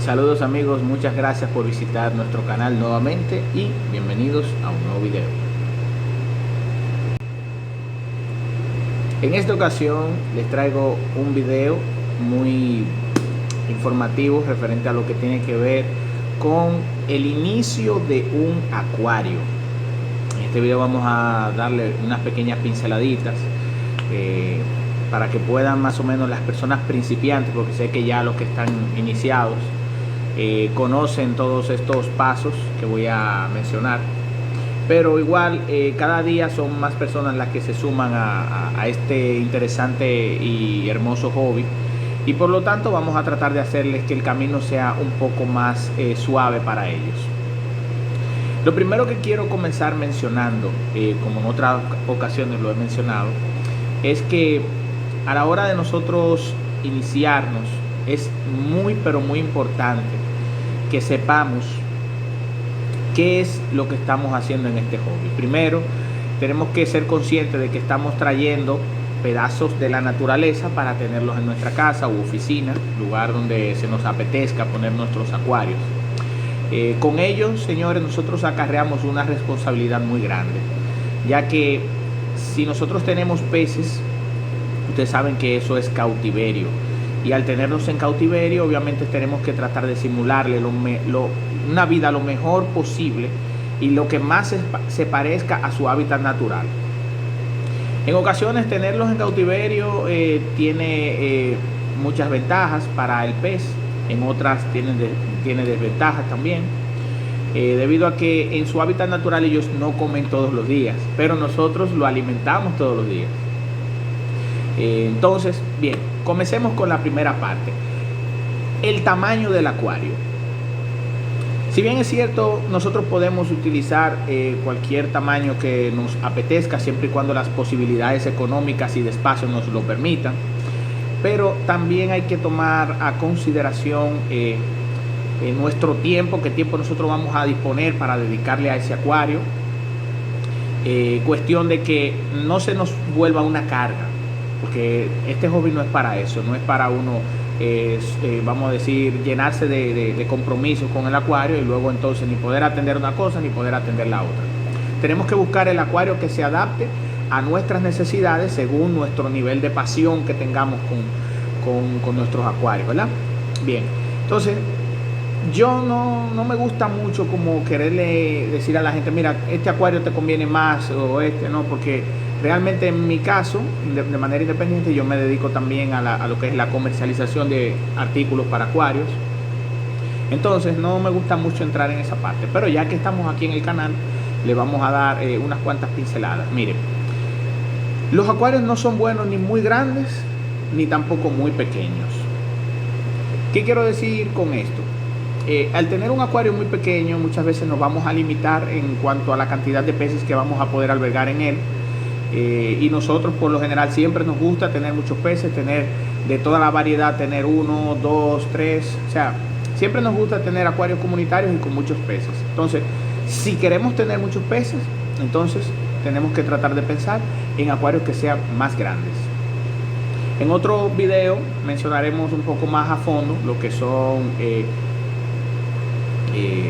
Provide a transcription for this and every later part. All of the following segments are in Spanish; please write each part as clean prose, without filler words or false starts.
Saludos amigos, muchas gracias por visitar nuestro canal nuevamente y bienvenidos a un nuevo video. En esta ocasión les traigo un video muy informativo referente a lo que tiene que ver con el inicio de un acuario. En este video vamos a darle unas pequeñas pinceladitas para que puedan más o menos las personas principiantes, porque sé que ya los que están iniciados conocen todos estos pasos que voy a mencionar, pero igual cada día son más personas las que se suman a este interesante y hermoso hobby, y por lo tanto vamos a tratar de hacerles que el camino sea un poco más suave para ellos. Lo primero que quiero comenzar mencionando, como en otras ocasiones lo he mencionado, es que a la hora de nosotros iniciarnos es muy pero muy importante que sepamos qué es lo que estamos haciendo en este hobby. Primero, tenemos que ser conscientes de que estamos trayendo pedazos de la naturaleza para tenerlos en nuestra casa u oficina, lugar donde se nos apetezca poner nuestros acuarios. Con ellos, señores, nosotros acarreamos una responsabilidad muy grande, ya que si nosotros tenemos peces, ustedes saben que eso es cautiverio. Y al tenerlos en cautiverio, obviamente tenemos que tratar de simularle una vida lo mejor posible y lo que más se parezca a su hábitat natural. En ocasiones tenerlos en cautiverio tiene muchas ventajas para el pez, en otras tiene desventajas también, debido a que en su hábitat natural ellos no comen todos los días, pero nosotros lo alimentamos todos los días. Entonces, bien, comencemos con la primera parte, el tamaño del acuario. Si bien es cierto, nosotros podemos utilizar cualquier tamaño que nos apetezca, siempre y cuando las posibilidades económicas y de espacio nos lo permitan, pero también hay que tomar a consideración nuestro tiempo, qué tiempo nosotros vamos a disponer para dedicarle a ese acuario. Cuestión de que no se nos vuelva una carga, porque este hobby no es para eso, no es para uno, vamos a decir, llenarse de compromisos con el acuario y luego entonces ni poder atender una cosa ni poder atender la otra. Tenemos que buscar el acuario que se adapte a nuestras necesidades según nuestro nivel de pasión que tengamos con nuestros acuarios, ¿verdad? Bien, entonces yo no me gusta mucho como quererle decir a la gente, mira, este acuario te conviene más o este, no, porque realmente en mi caso, de manera independiente, yo me dedico también a lo que es la comercialización de artículos para acuarios. Entonces no me gusta mucho entrar en esa parte, pero ya que estamos aquí en el canal, le vamos a dar unas cuantas pinceladas. Miren, los acuarios no son buenos ni muy grandes, ni tampoco muy pequeños. ¿Qué quiero decir con esto? Al tener un acuario muy pequeño, muchas veces nos vamos a limitar en cuanto a la cantidad de peces que vamos a poder albergar en él. Y nosotros por lo general siempre nos gusta tener muchos peces, tener de toda la variedad, tener 1, 2, 3, o sea, siempre nos gusta tener acuarios comunitarios y con muchos peces. Entonces, si queremos tener muchos peces, entonces tenemos que tratar de pensar en acuarios que sean más grandes. En otro video mencionaremos un poco más a fondo lo que son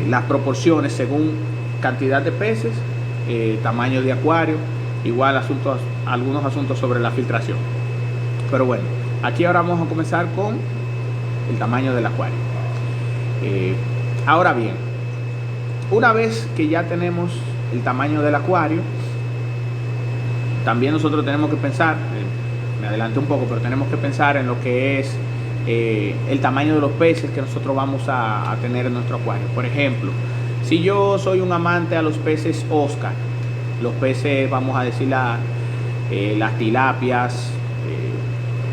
las proporciones según cantidad de peces, tamaño de acuario, igual algunos asuntos sobre la filtración. Pero bueno, aquí ahora vamos a comenzar con el tamaño del acuario. Ahora bien, una vez que ya tenemos el tamaño del acuario, también nosotros tenemos que pensar, me adelanté un poco, pero tenemos que pensar en lo que es el tamaño de los peces que nosotros vamos a tener en nuestro acuario. Por ejemplo, si yo soy un amante a los peces Oscar, los peces, vamos a decir las tilapias,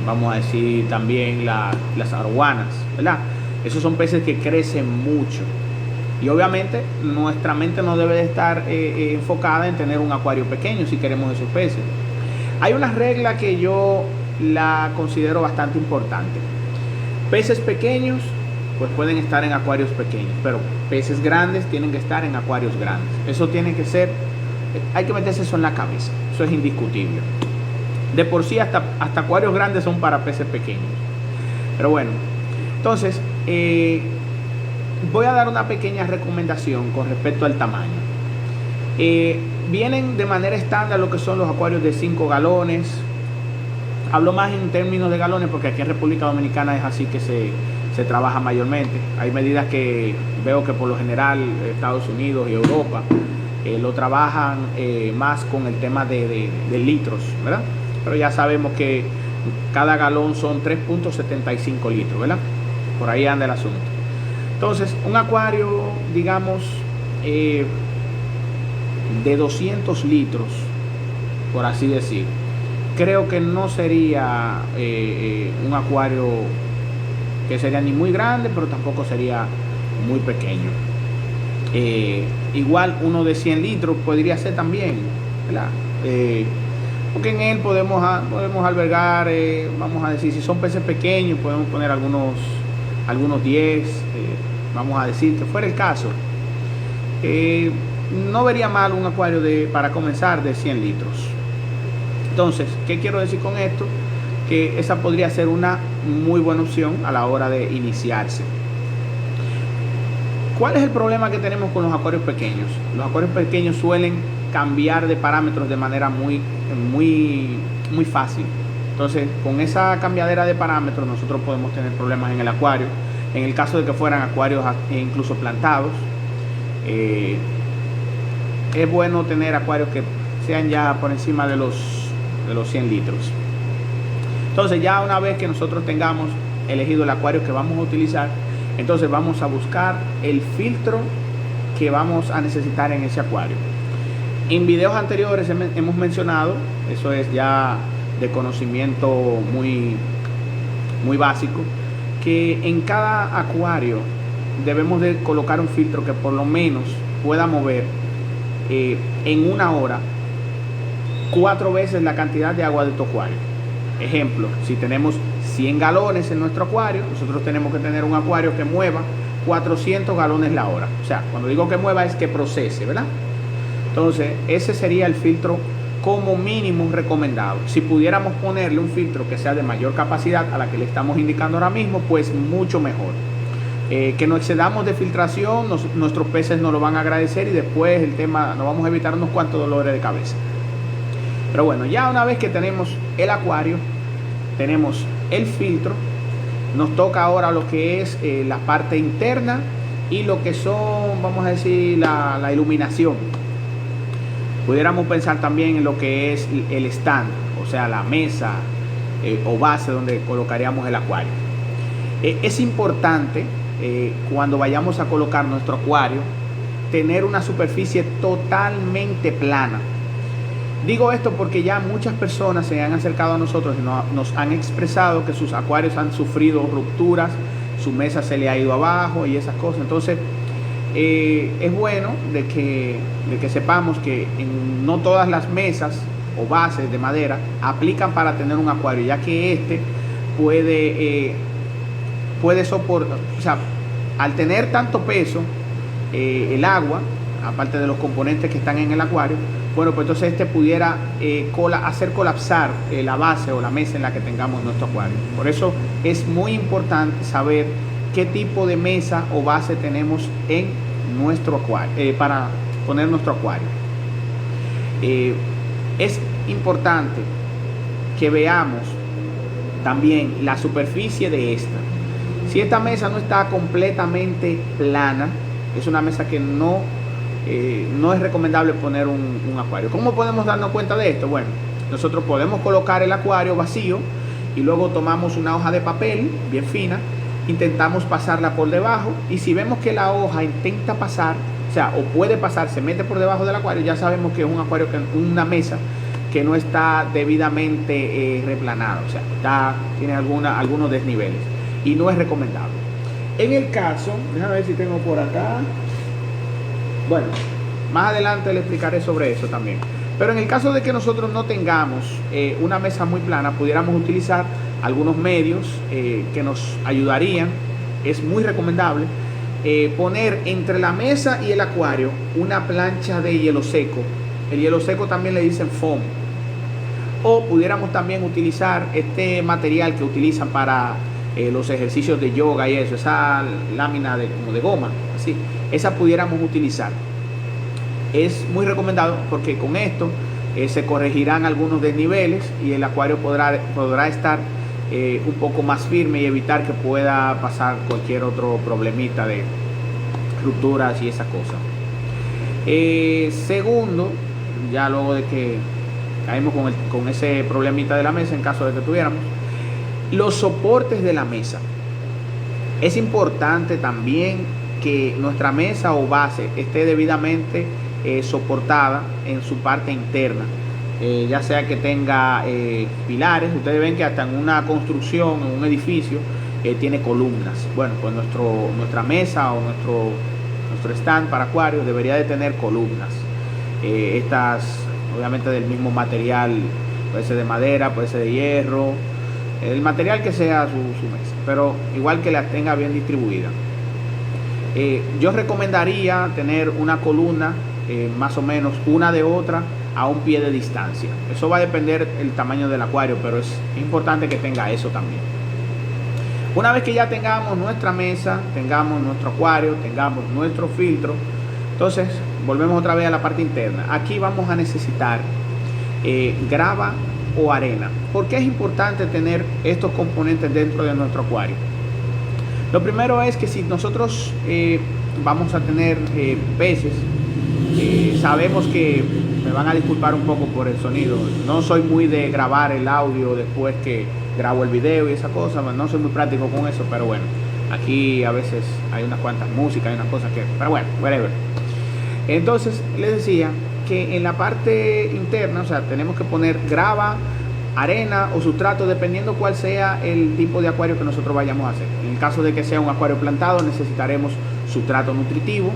vamos a decir también las arowanas, ¿verdad? Esos son peces que crecen mucho y obviamente nuestra mente no debe de estar enfocada en tener un acuario pequeño si queremos esos peces. Hay una regla que yo la considero bastante importante. Peces pequeños pues pueden estar en acuarios pequeños, pero peces grandes tienen que estar en acuarios grandes. Eso tiene que ser, hay que meterse eso en la cabeza, eso es indiscutible. De por sí hasta acuarios grandes son para peces pequeños. Pero bueno, entonces voy a dar una pequeña recomendación con respecto al tamaño. Vienen de manera estándar lo que son los acuarios de 5 galones. Hablo más en términos de galones porque aquí en República Dominicana es así que se trabaja mayormente. Hay medidas que veo que por lo general Estados Unidos y Europa lo trabajan más con el tema de litros, ¿verdad? Pero ya sabemos que cada galón son 3.75 litros, ¿verdad? Por ahí anda el asunto. Entonces, un acuario, digamos, de 200 litros, por así decir, creo que no sería un acuario que sería ni muy grande, pero tampoco sería muy pequeño. Igual uno de 100 litros podría ser también, ¿verdad? Porque en él podemos albergar, vamos a decir, si son peces pequeños, podemos poner algunos 10, vamos a decir, que fuera el caso. No vería mal un acuario para comenzar de 100 litros. Entonces, ¿qué quiero decir con esto? Que esa podría ser una muy buena opción a la hora de iniciarse. ¿Cuál es el problema que tenemos con los acuarios pequeños? Los acuarios pequeños suelen cambiar de parámetros de manera muy fácil. Entonces, con esa cambiadera de parámetros nosotros podemos tener problemas en el acuario. En el caso de que fueran acuarios incluso plantados, es bueno tener acuarios que sean ya por encima de los 100 litros. Entonces, ya una vez que nosotros tengamos elegido el acuario que vamos a utilizar, entonces vamos a buscar el filtro que vamos a necesitar en ese acuario. En videos anteriores hemos mencionado, eso es ya de conocimiento muy básico, que en cada acuario debemos de colocar un filtro que por lo menos pueda mover en una hora 4 veces la cantidad de agua de tu acuario. Ejemplo, si tenemos 100 galones en nuestro acuario, nosotros tenemos que tener un acuario que mueva 400 galones la hora. O sea, cuando digo que mueva es que procese, ¿verdad? Entonces, ese sería el filtro como mínimo recomendado. Si pudiéramos ponerle un filtro que sea de mayor capacidad a la que le estamos indicando ahora mismo, pues mucho mejor. Que no excedamos de filtración, nuestros peces nos lo van a agradecer y después el tema, nos vamos a evitar unos cuantos dolores de cabeza. Pero bueno, ya una vez que tenemos el acuario, tenemos el filtro, nos toca ahora lo que es la parte interna y lo que son, vamos a decir, la iluminación. Pudiéramos pensar también en lo que es el stand, o sea, la mesa o base donde colocaríamos el acuario. Es importante cuando vayamos a colocar nuestro acuario tener una superficie totalmente plana. Digo esto porque ya muchas personas se han acercado a nosotros y nos han expresado que sus acuarios han sufrido rupturas, su mesa se le ha ido abajo y esas cosas. Entonces es bueno de que sepamos que no todas las mesas o bases de madera aplican para tener un acuario, ya que este puede soportar, o sea, al tener tanto peso, el agua, aparte de los componentes que están en el acuario, bueno, pues entonces este pudiera hacer colapsar la base o la mesa en la que tengamos nuestro acuario. Por eso es muy importante saber qué tipo de mesa o base tenemos en nuestro acuario, para poner nuestro acuario. Es importante que veamos también la superficie de esta. Si esta mesa no está completamente plana, es una mesa que no es recomendable poner un acuario. ¿Cómo podemos darnos cuenta de esto? Bueno, nosotros podemos colocar el acuario vacío y luego tomamos una hoja de papel bien fina, intentamos pasarla por debajo y si vemos que la hoja intenta pasar, o sea, o puede pasar, se mete por debajo del acuario, ya sabemos que es un acuario, una mesa que no está debidamente replanada, o sea, tiene algunos desniveles y no es recomendable. En el caso, déjame ver si tengo por acá. Bueno, más adelante le explicaré sobre eso también. Pero en el caso de que nosotros no tengamos una mesa muy plana, pudiéramos utilizar algunos medios que nos ayudarían. Es muy recomendable poner entre la mesa y el acuario una plancha de hielo seco. El hielo seco también le dicen foam. O pudiéramos también utilizar este material que utilizan para los ejercicios de yoga y eso, esa lámina como de goma, así, esa pudiéramos utilizar. Es muy recomendado porque con esto se corregirán algunos desniveles y el acuario podrá estar un poco más firme y evitar que pueda pasar cualquier otro problemita de rupturas y esas cosas. Segundo, ya luego de que caímos con ese problemita de la mesa, en caso de que tuviéramos, los soportes de la mesa. Es importante también que nuestra mesa o base esté debidamente soportada en su parte interna, ya sea que tenga pilares. Ustedes ven que hasta en una construcción, en un edificio, tiene columnas. Bueno, pues nuestra mesa o nuestro stand para acuarios debería de tener columnas. Estas obviamente del mismo material, puede ser de madera, puede ser de hierro, el material que sea su mesa, pero igual que la tenga bien distribuida. Yo recomendaría tener una columna más o menos una de otra a un pie de distancia. Eso va a depender del tamaño del acuario, pero es importante que tenga eso también. Una vez que ya tengamos nuestra mesa, tengamos nuestro acuario, tengamos nuestro filtro, entonces volvemos otra vez a la parte interna. Aquí vamos a necesitar grava o arena. ¿Por qué es importante tener estos componentes dentro de nuestro acuario? Lo primero es que si nosotros vamos a tener peces, sabemos que me van a disculpar un poco por el sonido. No soy muy de grabar el audio después que grabo el video y esa cosa, no soy muy práctico con eso, pero bueno, aquí a veces hay unas cuantas músicas, hay unas cosas que, pero bueno, whatever. Entonces les decía que en la parte interna, o sea, tenemos que poner grava, arena o sustrato, dependiendo cuál sea el tipo de acuario que nosotros vayamos a hacer. En el caso de que sea un acuario plantado, necesitaremos sustrato nutritivo.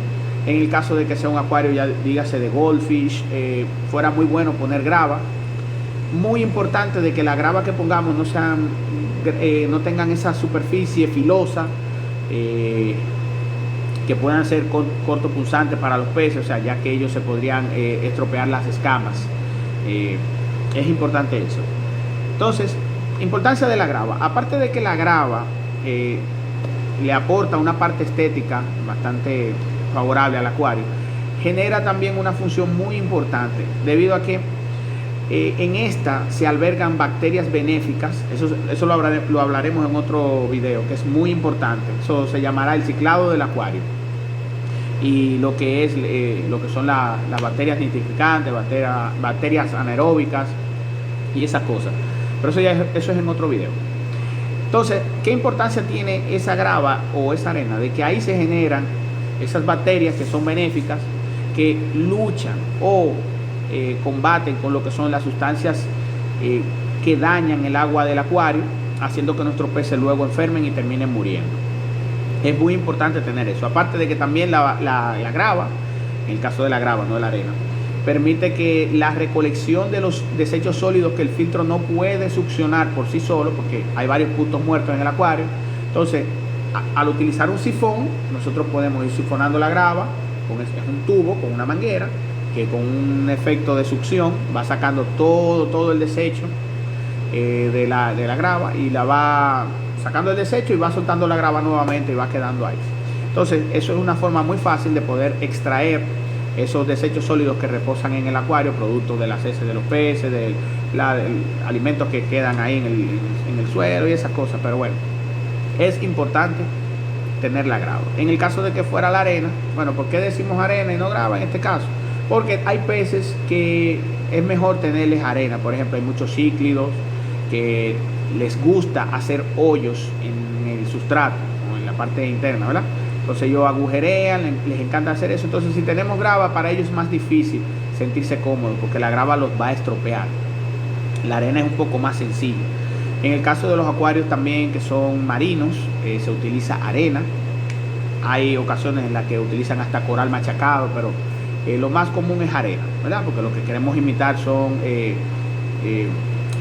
En el caso de que sea un acuario, ya dígase de goldfish, fuera muy bueno poner grava. Muy importante de que la grava que pongamos no tengan esa superficie filosa, que puedan ser cortopunzantes para los peces, o sea, ya que ellos se podrían estropear las escamas. Es importante eso. Entonces, importancia de la grava. Aparte de que la grava le aporta una parte estética bastante favorable al acuario, genera también una función muy importante, debido a que en esta se albergan bacterias benéficas. Eso lo hablaremos en otro video, que es muy importante. Eso se llamará el ciclado del acuario, y lo que son las bacterias nitrificantes, bacterias anaeróbicas y esas cosas, pero eso es en otro video. Entonces, ¿qué importancia tiene esa grava o esa arena? De que ahí se generan esas bacterias que son benéficas, que luchan o combaten con lo que son las sustancias que dañan el agua del acuario, haciendo que nuestros peces luego enfermen y terminen muriendo. Es muy importante tener eso. Aparte de que también la grava, en el caso de la grava, no de la arena, permite que la recolección de los desechos sólidos que el filtro no puede succionar por sí solo, porque hay varios puntos muertos en el acuario. Entonces, al utilizar un sifón, nosotros podemos ir sifonando la grava. Es un tubo con una manguera que con un efecto de succión va sacando todo el desecho de la grava, y la va sacando el desecho y va soltando la grava nuevamente y va quedando ahí. Entonces, eso es una forma muy fácil de poder extraer esos desechos sólidos que reposan en el acuario, producto de las heces de los peces, de alimentos que quedan ahí en el suelo y esas cosas. Pero bueno, es importante tener la grava. En el caso de que fuera la arena, bueno, ¿por qué decimos arena y no grava en este caso? Porque hay peces que es mejor tenerles arena. Por ejemplo, hay muchos cíclidos que les gusta hacer hoyos en el sustrato o en la parte interna, ¿verdad? Entonces ellos agujerean, les encanta hacer eso. Entonces, si tenemos grava, para ellos es más difícil sentirse cómodos, porque la grava los va a estropear. La arena es un poco más sencilla. En el caso de los acuarios también que son marinos, se utiliza arena. Hay ocasiones en las que utilizan hasta coral machacado, pero lo más común es arena, ¿verdad? Porque lo que queremos imitar son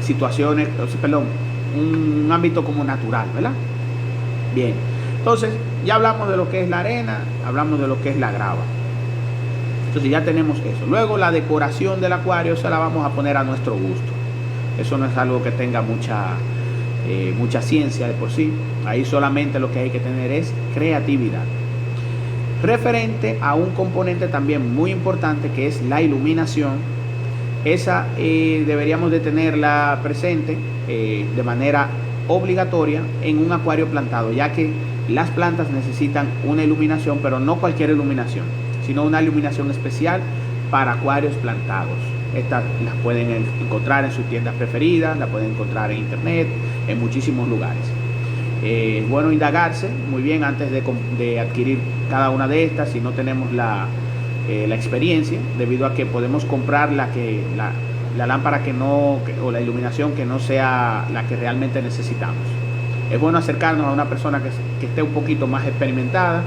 situaciones, perdón, un ámbito como natural, ¿verdad? Bien, entonces ya hablamos de lo que es la arena, hablamos de lo que es la grava. Entonces ya tenemos eso. Luego la decoración del acuario se la vamos a poner a nuestro gusto. Eso no es algo que tenga mucha mucha ciencia de por sí. Ahí solamente lo que hay que tener es creatividad. Referente a un componente también muy importante, que es la iluminación, esa deberíamos de tenerla presente de manera obligatoria en un acuario plantado, ya que las plantas necesitan una iluminación, pero no cualquier iluminación, sino una iluminación especial para acuarios plantados. Estas las pueden encontrar en sus tiendas preferidas, las pueden encontrar en internet, en muchísimos lugares. Es bueno indagarse muy bien antes de adquirir cada una de estas, si no tenemos la experiencia, debido a que podemos comprar la lámpara o la iluminación que no sea la que realmente necesitamos. Es bueno acercarnos a una persona que esté un poquito más experimentada,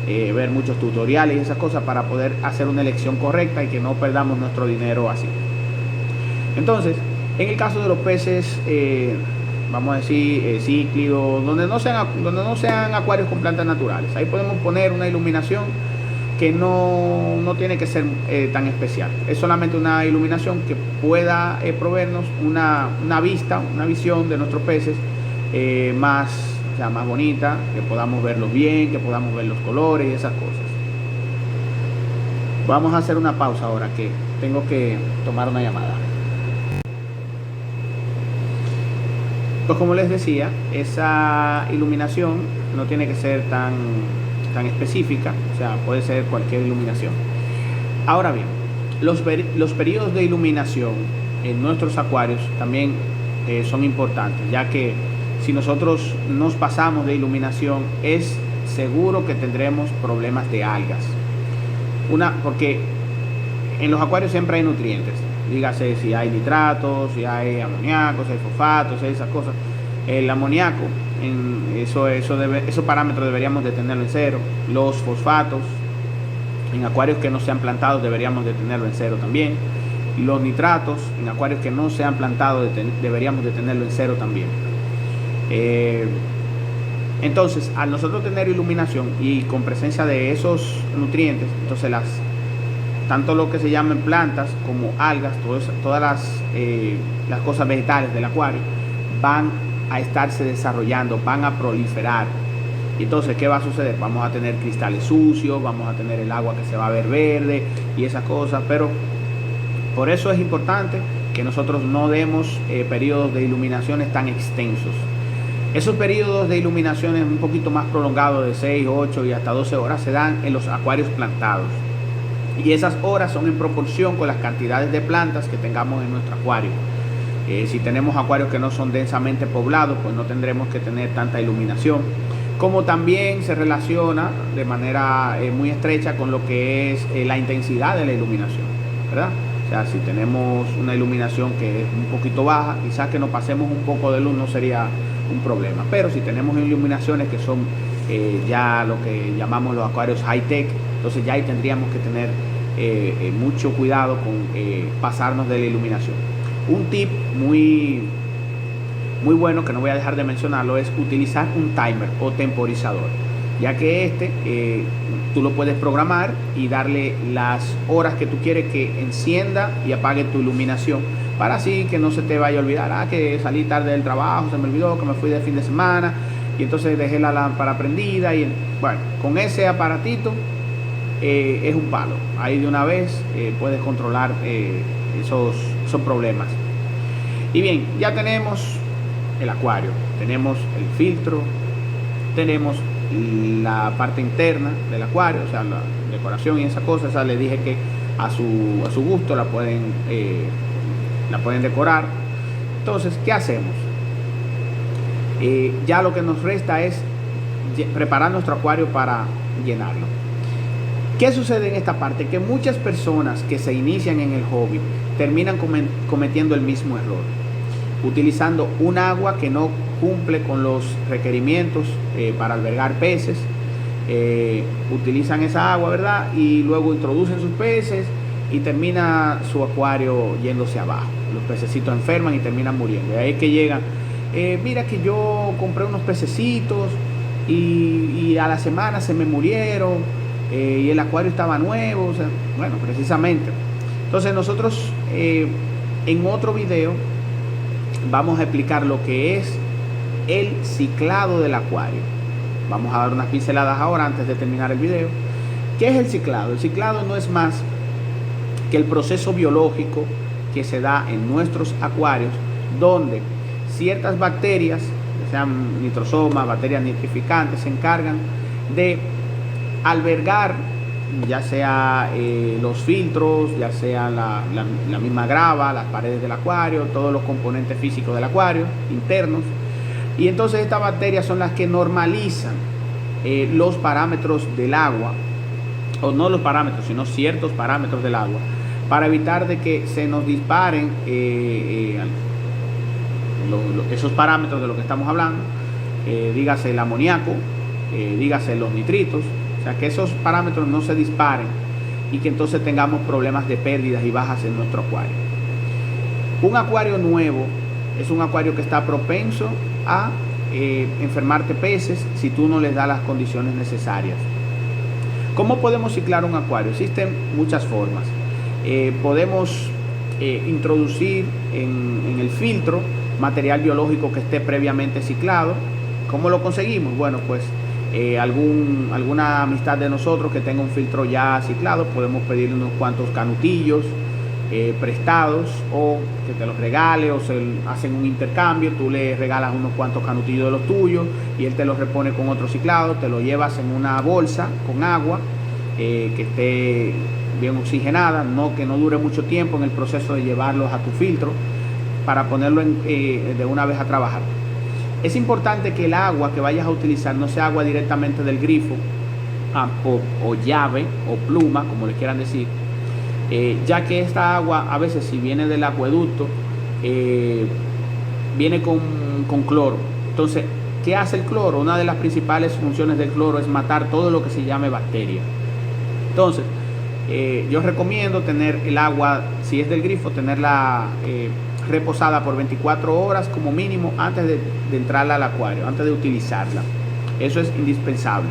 ver muchos tutoriales y esas cosas para poder hacer una elección correcta y que no perdamos nuestro dinero así. Entonces, en el caso de los peces, vamos a decir cíclidos, donde no sean acuarios con plantas naturales, ahí podemos poner una iluminación que no tiene que ser tan especial. Es solamente una iluminación que pueda proveernos una visión de nuestros peces más bonita, que podamos verlos bien, que podamos ver los colores y esas cosas. Vamos a hacer una pausa ahora, que tengo que tomar una llamada. Pues como les decía, esa iluminación no tiene que ser tan específica, o sea, puede ser cualquier iluminación. Ahora bien, los periodos de iluminación en nuestros acuarios también son importantes, ya que si nosotros nos pasamos de iluminación, es seguro que tendremos problemas de algas. Porque en los acuarios siempre hay nutrientes, dígase si hay nitratos, si hay amoníacos, si hay fosfatos, esas cosas. El amoníaco, esos parámetros deberíamos de tenerlo en cero. Los fosfatos, en acuarios que no sean plantados, deberíamos de tenerlo en cero también. Los nitratos, en acuarios que no sean plantados, deberíamos de tenerlo en cero también. Entonces, al nosotros tener iluminación y con presencia de esos nutrientes, entonces tanto lo que se llaman plantas como algas, todas las cosas vegetales del acuario van a estarse desarrollando, van a proliferar. Y entonces, ¿qué va a suceder? Vamos a tener cristales sucios, vamos a tener el agua que se va a ver verde y esas cosas, pero por eso es importante que nosotros no demos periodos de iluminaciones tan extensos. Esos periodos de iluminaciones un poquito más prolongados, de 6, 8 y hasta 12 horas, se dan en los acuarios plantados. Y esas horas son en proporción con las cantidades de plantas que tengamos en nuestro acuario. Si tenemos acuarios que no son densamente poblados, pues no tendremos que tener tanta iluminación. Como también se relaciona de manera muy estrecha con lo que es la intensidad de la iluminación, ¿verdad? O sea, si tenemos una iluminación que es un poquito baja, quizás que nos pasemos un poco de luz no sería un problema. Pero si tenemos iluminaciones que son ya lo que llamamos los acuarios high-tech, entonces ya ahí tendríamos que tener mucho cuidado con pasarnos de la iluminación. Un tip muy bueno que no voy a dejar de mencionarlo es utilizar un timer o temporizador, ya que tú lo puedes programar y darle las horas que tú quieres que encienda y apague tu iluminación, para así que no se te vaya a olvidar, que salí tarde del trabajo, se me olvidó que me fui de fin de semana y entonces dejé la lámpara prendida. Y bueno, con ese aparatito es un palo. Ahí de una vez puedes controlar esos problemas. Y bien, ya tenemos el acuario, tenemos el filtro, tenemos la parte interna del acuario, o sea, la decoración y esa cosa. Esa les dije que a su gusto la pueden decorar. Entonces, ¿qué hacemos? Ya lo que nos resta es preparar nuestro acuario para llenarlo. ¿Qué sucede en esta parte? Que muchas personas que se inician en el hobby terminan cometiendo el mismo error, utilizando un agua que no cumple con los requerimientos para albergar peces. Utilizan esa agua, ¿verdad? Y luego introducen sus peces y termina su acuario yéndose abajo. Los pececitos enferman y terminan muriendo. Y ahí es que llegan, mira que yo compré unos pececitos y a la semana se me murieron, y el acuario estaba nuevo. O sea, bueno, precisamente. Entonces nosotros en otro video vamos a explicar lo que es el ciclado del acuario. Vamos a dar unas pinceladas ahora antes de terminar el video. ¿Qué es el ciclado? El ciclado no es más que el proceso biológico que se da en nuestros acuarios, donde ciertas bacterias, sean nitrosomas, bacterias nitrificantes, se encargan de albergar ya sea los filtros, ya sea la misma grava, las paredes del acuario, todos los componentes físicos del acuario internos. Y entonces estas bacterias son las que normalizan los parámetros del agua, o no los parámetros, sino ciertos parámetros del agua, para evitar de que se nos disparen esos parámetros de lo que estamos hablando, dígase el amoníaco, dígase los nitritos, o sea, que esos parámetros no se disparen y que entonces tengamos problemas de pérdidas y bajas en nuestro acuario. Un acuario nuevo es un acuario que está propenso a enfermarte peces si tú no les das las condiciones necesarias. ¿Cómo podemos ciclar un acuario? Existen muchas formas. Podemos introducir en el filtro material biológico que esté previamente ciclado. ¿Cómo lo conseguimos? Bueno, pues alguna amistad de nosotros que tenga un filtro ya ciclado, podemos pedirle unos cuantos canutillos prestados, o que te los regale, o hacen un intercambio. Tú le regalas unos cuantos canutillos de los tuyos y él te los repone con otro ciclado. Te lo llevas en una bolsa con agua que esté bien oxigenada, que no dure mucho tiempo en el proceso de llevarlos a tu filtro, para ponerlo de una vez a trabajar. Es importante que el agua que vayas a utilizar no sea agua directamente del grifo, o llave, o pluma, como le quieran decir, ya que esta agua a veces, si viene del acueducto, viene con cloro. Entonces, ¿qué hace el cloro? Una de las principales funciones del cloro es matar todo lo que se llame bacteria. Entonces, yo recomiendo tener el agua, si es del grifo, tenerla reposada por 24 horas como mínimo antes de entrarla al acuario, antes de utilizarla. Eso es indispensable.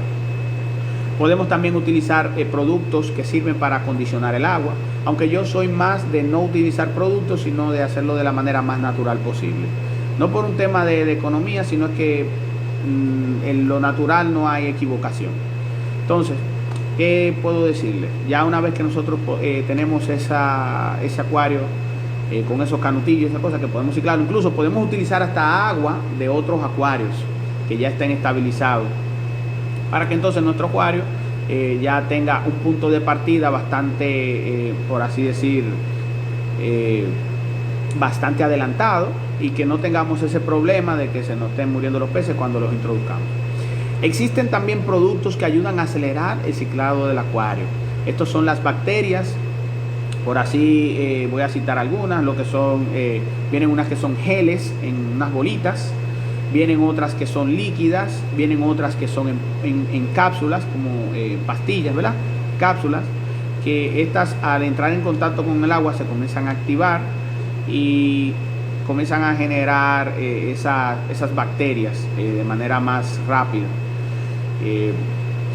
Podemos también utilizar productos que sirven para acondicionar el agua, aunque yo soy más de no utilizar productos, sino de hacerlo de la manera más natural posible. No por un tema de economía, sino que en lo natural no hay equivocación. Entonces, ¿qué puedo decirle? Ya una vez que nosotros tenemos ese acuario con esos canutillos, esas cosas que podemos ciclar, incluso podemos utilizar hasta agua de otros acuarios que ya estén estabilizados, para que entonces nuestro acuario ya tenga un punto de partida bastante, por así decir, bastante adelantado, y que no tengamos ese problema de que se nos estén muriendo los peces cuando los introduzcamos. Existen también productos que ayudan a acelerar el ciclado del acuario. Estos son las bacterias. Por así voy a citar algunas, lo que son, vienen unas que son geles en unas bolitas, vienen otras que son líquidas, vienen otras que son en cápsulas, como pastillas, ¿verdad? Cápsulas, que estas al entrar en contacto con el agua se comienzan a activar y comienzan a generar esas bacterias de manera más rápida,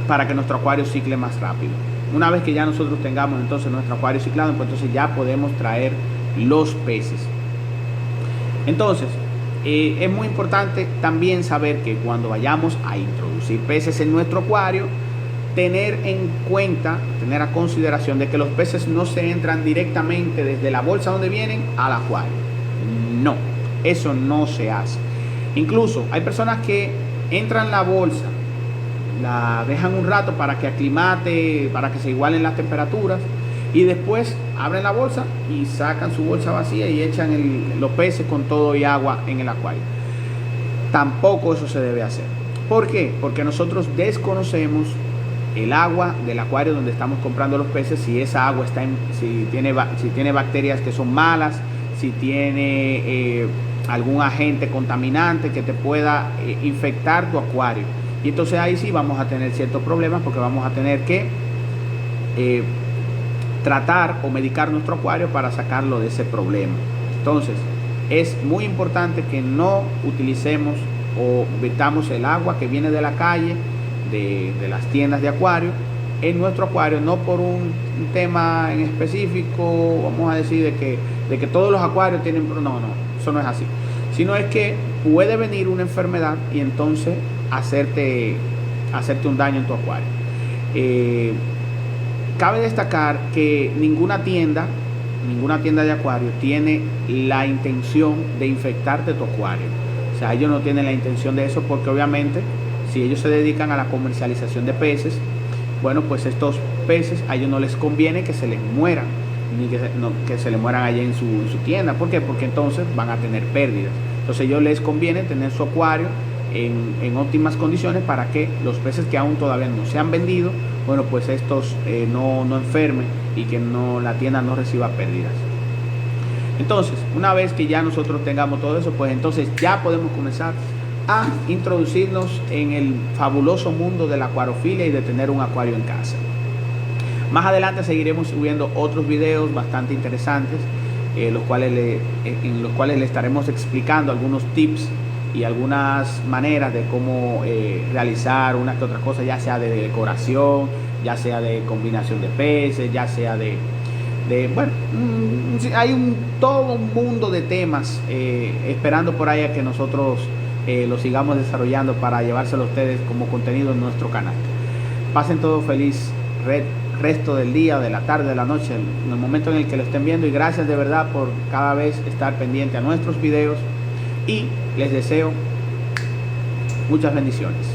para que nuestro acuario cicle más rápido. Una vez que ya nosotros tengamos entonces nuestro acuario ciclado, pues entonces ya podemos traer los peces. Entonces, es muy importante también saber que cuando vayamos a introducir peces en nuestro acuario, tener en cuenta, tener a consideración de que los peces no se entran directamente desde la bolsa donde vienen al acuario. No, eso no se hace. Incluso hay personas que entran la bolsa, la dejan un rato para que aclimate, para que se igualen las temperaturas, y después abren la bolsa y sacan su bolsa vacía y echan los peces con todo y agua en el acuario. Tampoco eso se debe hacer. ¿Por qué? Porque nosotros desconocemos el agua del acuario donde estamos comprando los peces, si esa agua si tiene bacterias que son malas, si tiene algún agente contaminante que te pueda infectar tu acuario. Y entonces ahí sí vamos a tener ciertos problemas, porque vamos a tener que tratar o medicar nuestro acuario para sacarlo de ese problema. Entonces, es muy importante que no utilicemos o metamos el agua que viene de la calle, de las tiendas de acuario, en nuestro acuario, no por un tema en específico, vamos a decir, de que todos los acuarios tienen... No, eso no es así. Sino es que puede venir una enfermedad y entonces hacerte un daño en tu acuario. Cabe destacar que ninguna tienda de acuario tiene la intención de infectarte tu acuario. O sea, ellos no tienen la intención de eso, porque obviamente si ellos se dedican a la comercialización de peces, bueno, pues estos peces a ellos no les conviene que se les mueran, ni que se les mueran allá en su tienda. ¿Por qué? Porque entonces van a tener pérdidas. Entonces a ellos les conviene tener su acuario en óptimas condiciones para que los peces que aún todavía no se han vendido, bueno, pues estos no enfermen y que la tienda no reciba pérdidas. Entonces, una vez que ya nosotros tengamos todo eso, pues entonces ya podemos comenzar a introducirnos en el fabuloso mundo de la acuariofilia y de tener un acuario en casa. Más adelante seguiremos subiendo otros videos bastante interesantes, en los cuales le estaremos explicando algunos tips y algunas maneras de cómo realizar una que otra cosa, ya sea de decoración, ya sea de combinación de peces, ya sea bueno, hay todo un mundo de temas esperando por ahí a que nosotros lo sigamos desarrollando para llevárselo a ustedes como contenido en nuestro canal. Pasen todo feliz resto del día, de la tarde, de la noche, en el momento en el que lo estén viendo, y gracias de verdad por cada vez estar pendiente a nuestros videos, y les deseo muchas bendiciones.